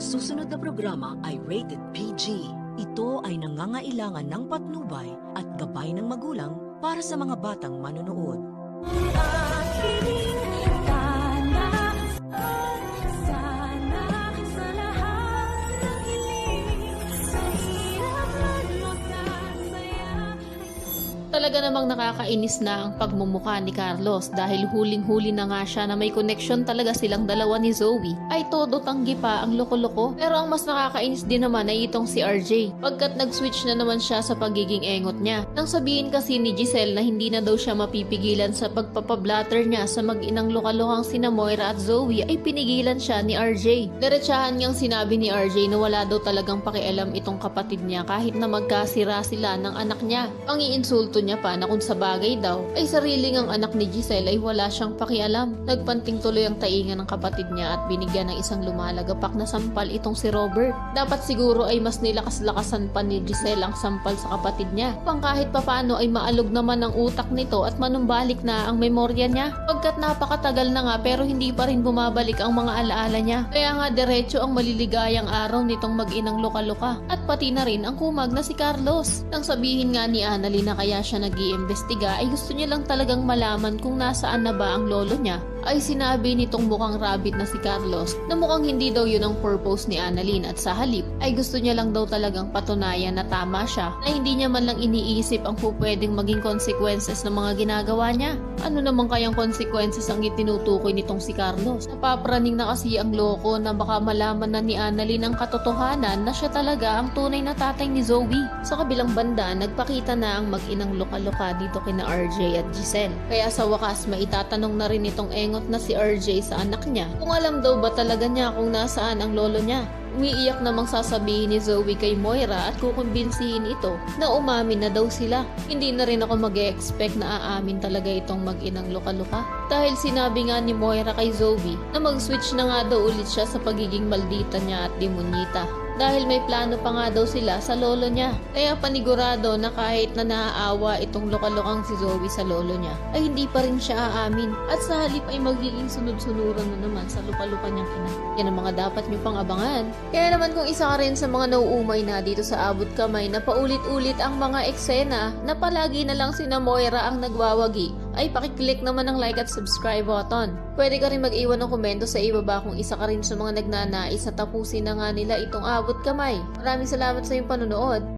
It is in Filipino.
Ang susunod na programa ay rated PG. Ito ay nangangailangan ng patnubay at gabay ng magulang para sa mga batang manonood. Talaga namang nakakainis na ang pagmumukha ni Carlos dahil huling-huli na nga siya na may connection talaga silang dalawa ni Zoe. Ay todo tanggi pa ang loko-loko. Pero ang mas nakakainis din naman ay itong si RJ pagkat nag-switch na naman siya sa pagiging engot niya. Nang sabihin kasi ni Giselle na hindi na daw siya mapipigilan sa pagpapablatter niya sa mag-inang lokalohang sina Moira at Zoe ay pinigilan siya ni RJ. Diretsahan niyang sinabi ni RJ na wala daw talagang pakialam itong kapatid niya kahit na magkasira sila ng anak niya. Ang iinsulto niya pa na kung sa bagay daw ay sariling ang anak ni Giselle ay wala siyang pakialam. Nagpanting tuloy ang tainga ng kapatid niya at binigyan ng isang lumalagapak na sampal itong si Robert. Dapat siguro ay mas nilakas-lakasan pa ni Giselle ang sampal sa kapatid niya pang kahit papano ay maalog naman ang utak nito at manumbalik na ang memorya niya pagkat napakatagal na nga pero hindi pa rin bumabalik ang mga alaala niya. Kaya nga diretso ang maliligayang araw nitong mag-inang loka-loka at pati na rin ang kumag na si Carlos. Nang sabihin nga ni Annalyn na kaya siya nag-iimbestiga ay gusto niya lang talagang malaman kung nasaan na ba ang lolo niya, ay sinabi nitong mukhang rabbit na si Carlos na mukhang hindi daw yun ang purpose ni Annalyn at sa halip ay gusto niya lang daw talagang patunayan na tama siya na hindi niya man lang iniisip ang pwedeng maging consequences ng mga ginagawa niya. Ano naman kayang consequences ang itinutukoy nitong si Carlos? Napapraning na kasi ang loko na baka malaman na ni Annalyn ang katotohanan na siya talaga ang tunay na tatay ni Zoe. Sa kabilang banda, nagpakita na ang mag-inang loka-loka dito kina RJ at Giselle. Kaya sa wakas maitatanong na rin itong engot na si RJ sa anak niya kung alam daw ba talaga niya kung nasaan ang lolo niya. Umiiyak namang sasabihin ni Zoe kay Moira at kukumbinsihin ito na umamin na daw sila. Hindi na rin ako mag-e-expect na aamin talaga itong mag-inang loka-loka. Dahil sinabi nga ni Moira kay Zoe na mag-switch na nga daw ulit siya sa pagiging maldita niya at demonyita. Dahil may plano pa nga daw sila sa lolo niya. Kaya panigurado na kahit na naaawa itong lokalokang si Zoe sa lolo niya, ay hindi pa rin siya aamin. At sa halip ay magiging sunod-sunuran na naman sa lupa-lupa niyang ina. Yan ang mga dapat niyo pang abangan. Kaya naman kung isa ka rin sa mga nauumay na dito sa abot kamay na paulit-ulit ang mga eksena na palagi na lang sina Moira ang nagwawagi, ay pakiclick naman ng like at subscribe button. Pwede ka rin mag-iwan ng komento sa ibaba kung isa ka rin sa mga nagnanais na tapusin na nga nila itong abot kamay. Maraming salamat sa iyong panonood.